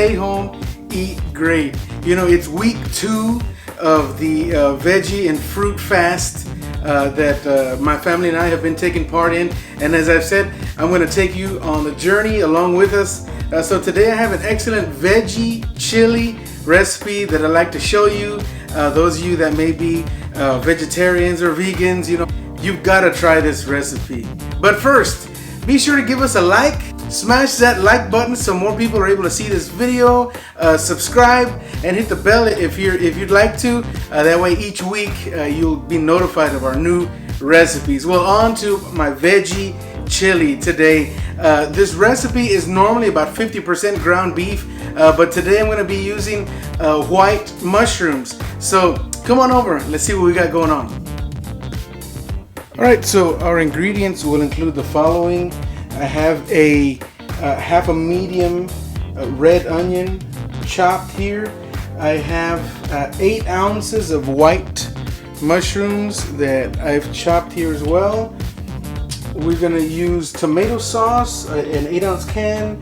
stay home, eat great. You know, it's week 2 of the veggie and fruit fast that my family and I have been taking part in. And as I've said, I'm going to take you on the journey along with us. So today I have an excellent veggie chili recipe that I'd like to show you. Those of you that may be vegetarians or vegans, you know, you've got to try this recipe. But first, be sure to give us a like. Smash that like button so more people are able to see this video. Subscribe and hit the bell if you'd like to. That way each week you'll be notified of our new recipes. Well, on to my veggie chili today. This recipe is normally about 50% ground beef, but today I'm going to be using white mushrooms. So come on over, let's see what we got going on. Alright, so our ingredients will include the following. I have a half a medium red onion chopped here. I have 8 ounces of white mushrooms that I've chopped here as well. We're going to use tomato sauce, an 8-ounce can,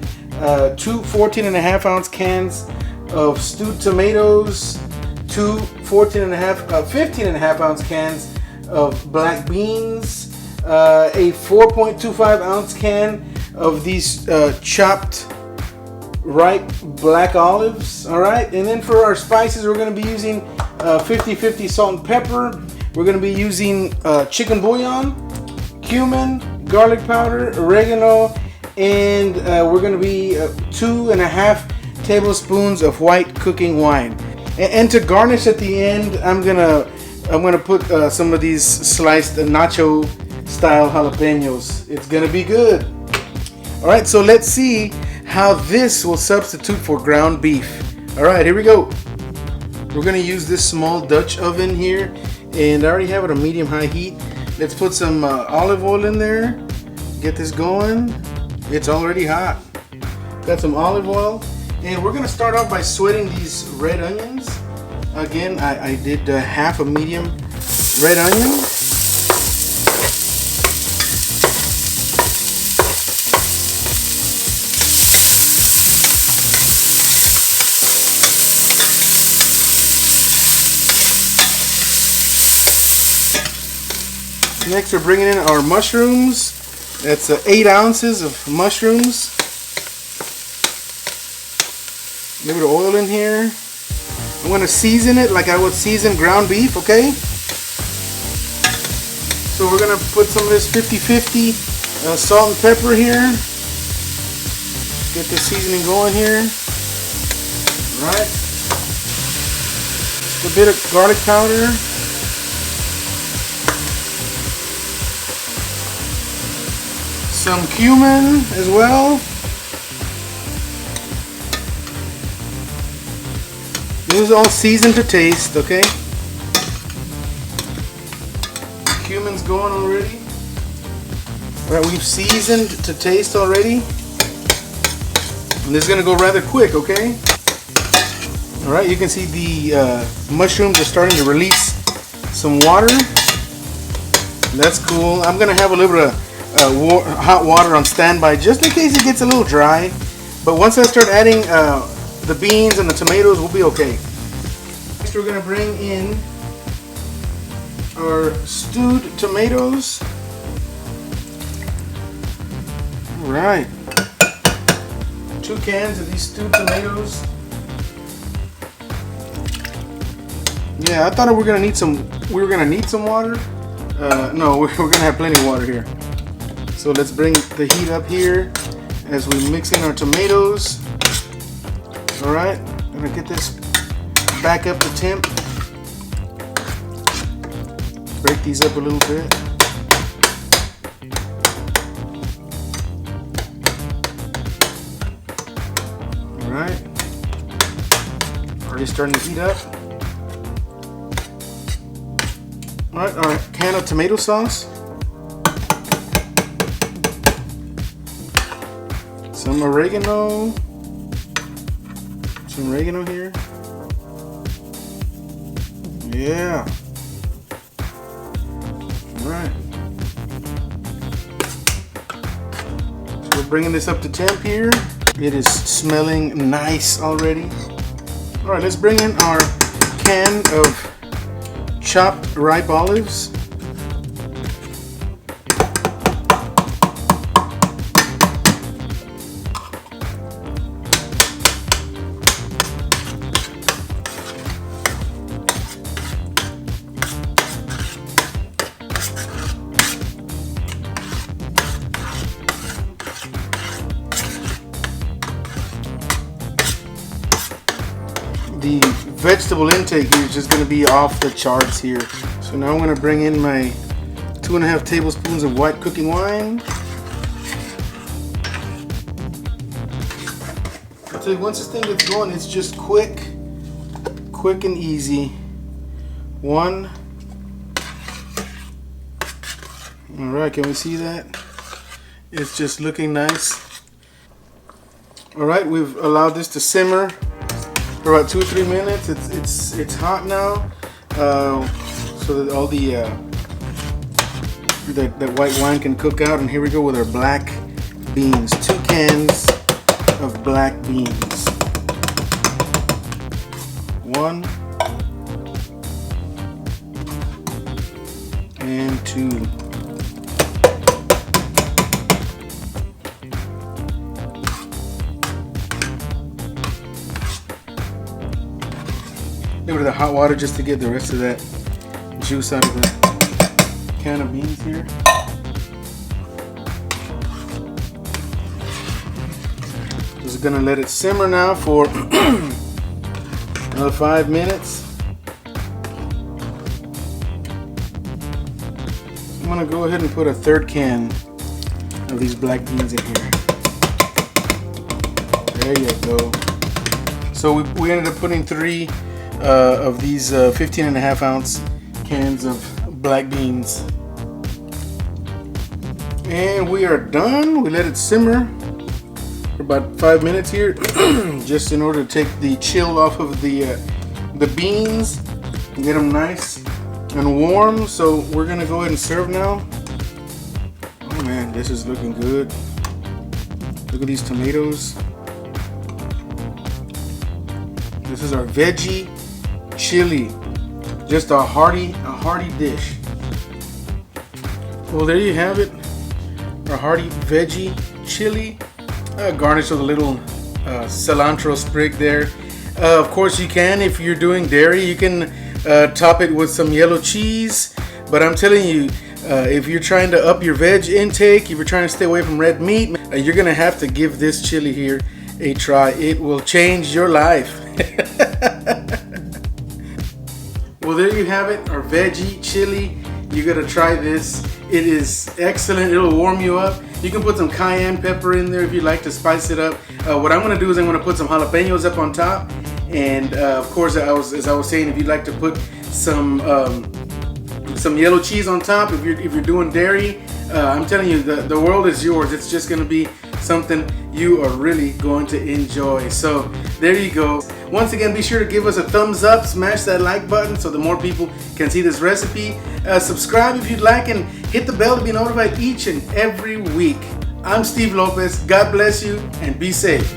2 14.5-ounce cans of stewed tomatoes, 2 15.5-ounce cans of black beans, a 4.25-ounce can of these chopped ripe black olives. All right, and then for our spices, we're going to be using 50/50 salt and pepper. We're going to be using chicken bouillon, cumin, garlic powder, oregano, and we're going to be 2.5 tablespoons of white cooking wine. And to garnish at the end, I'm gonna put some of these sliced nacho style jalapeños. It's gonna be good. All right, so let's see how this will substitute for ground beef. All right, here we go. We're gonna use this small Dutch oven here, and I already have it on medium-high heat. Let's put some olive oil in there. Get this going. It's already hot. Got some olive oil, and we're gonna start off by sweating these red onions. Again, I did half a medium red onion. Next, we're bringing in our mushrooms. That's 8 ounces of mushrooms. A little bit of oil in here. I'm going to season it like I would season ground beef, okay? So we're going to put some of this 50/50 salt and pepper here. Get the seasoning going here. All right. A bit of garlic powder. Some cumin as well. This is all seasoned to taste, okay? Cumin's going already. Alright, we've seasoned to taste already. And this is going to go rather quick, okay? Alright, you can see the mushrooms are starting to release some water. That's cool. I'm going to have a little bit of hot water on standby just in case it gets a little dry. But once I start adding the beans and the tomatoes, we'll be okay. Next, we're going to bring in our stewed tomatoes. All right, 2 cans of these stewed tomatoes. Yeah, I thought we were going to need some water. No, we're going to have plenty of water here. So let's bring the heat up here as we mix in our tomatoes. All right, I'm gonna get this back up to temp. Break these up a little bit. All right, already starting to heat up. All right, our can of tomato sauce. Some oregano. Some oregano here. Yeah. All right. So we're bringing this up to temp here. It is smelling nice already. All right, let's bring in our can of chopped ripe olives. The vegetable intake here is just going to be off the charts here. So now I'm going to bring in my 2.5 tablespoons of white cooking wine. I'll tell you, once this thing gets going, it's just quick and easy. One. All right, can we see that? It's just looking nice. All right, we've allowed this to simmer for about 2 or 3 minutes. It's hot now, so that all the that white wine can cook out. And here we go with our black beans. 2 cans of black beans. 1 and 2. Over the hot water just to get the rest of that juice out of the can of beans here. Just gonna let it simmer now for another 5 minutes. I'm gonna go ahead and put a 3rd can of these black beans in here. There you go. So we ended up putting 3 of these 15.5 ounce cans of black beans, and we are done. We let it simmer for about 5 minutes here, just in order to take the chill off of the beans and get them nice and warm. So we're gonna go ahead and serve now. Oh man, this is looking good. Look at these tomatoes. This is our veggie chili, just a hearty dish. Well, there you have it, our hearty veggie chili, garnished with a little cilantro sprig there. Of course, you can, if you're doing dairy, you can top it with some yellow cheese. But I'm telling you, if you're trying to up your veg intake, if you're trying to stay away from red meat, you're gonna have to give this chili here a try. It will change your life. Well, there you have it, our veggie chili. You gotta try this. It is excellent. It'll warm you up. You can put some cayenne pepper in there if you like to spice it up. What I'm gonna do is I'm gonna put some jalapeños up on top, and of course, as I was saying, if you'd like to put some yellow cheese on top, if you're doing dairy, I'm telling you, the world is yours. It's just gonna be something you are really going to enjoy. So there you go. Once again, be sure to give us a thumbs up, smash that like button so the more people can see this recipe. Subscribe if you'd like, and hit the bell to be notified each and every week. I'm Steve Lopez. God bless you and be safe.